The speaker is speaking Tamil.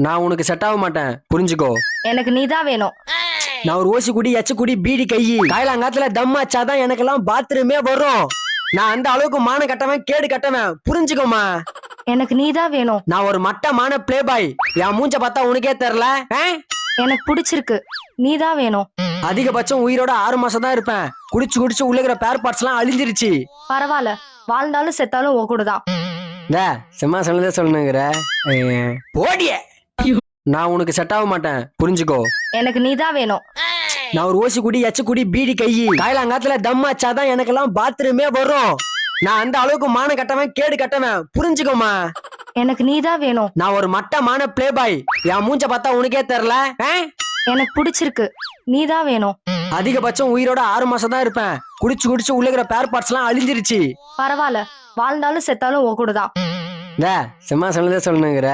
நான் உனக்கு செட் ஆக மாட்டேன், புரிஞ்சுக்கோ. எனக்கு நீதான் வேணும். நான் ஒரு ஓசி குடி, எச்ச குடி, பீடி கை காயலாங்காத்துல தம் ஆச்சாதான் எனக்கெல்லாம் பாத்ரூமே வரும். நான் அந்த அளவுக்கு மானம் கட்டவன், கேடு கட்டவன், புரிஞ்சுக்கோமா. எனக்கு நீதான் வேணும். நான் ஒரு மட்டமான பிளே பாய். என் மூஞ்ச பார்த்தா உனக்கே தெரியல. எனக்கு பிடிச்சிருக்கு, நீதான் வேணும். அதிகபட்சம் உயிரோட 6 மாசம் தான் இருப்பேன். குடிச்சு குடிச்சு உள்ளகிற பேர் பார்ட்ஸ் எல்லாம் அழிஞ்சிருச்சு. பரவாயில்ல, வாழ்ந்தாலும் செத்தாலும் உன் கூடதான். சும்மா சொன்னதே சொல்லணுங்கிற போடிய. நான் உனக்கு செட் ஆக மாட்டேன், புரிஞ்சுக்கோ. எனக்கு நீதான் வேணும். நான் ஒரு ஓசி குடி, எச்ச குடி, பீடி கை காயலாங்காத்துல தம் ஆச்சாதான் எனக்கெல்லாம் பாத்ரூமே வரும். நான் அந்த அளவுக்கு மானம் கட்டவன், கேடு கட்டவன், புரிஞ்சுக்கோமா. எனக்கு நீதான் வேணும். நான் ஒரு மட்டமான பிளே பாய். என் மூஞ்ச பார்த்தா உனக்கே தெரியல. எனக்கு பிடிச்சிருக்கு, நீதான் வேணும். அதிகபட்சம் உயிரோட 6 மாசம் தான் இருப்பேன். குடிச்சு குடிச்சு உள்ளகிற பேர் பார்ட்ஸ் எல்லாம் அழிஞ்சிருச்சு. பரவாயில்ல, வாழ்ந்தாலும் செத்தாலும் உன் கூடதான். சும்மா சொன்னதே சொல்லணுங்கிற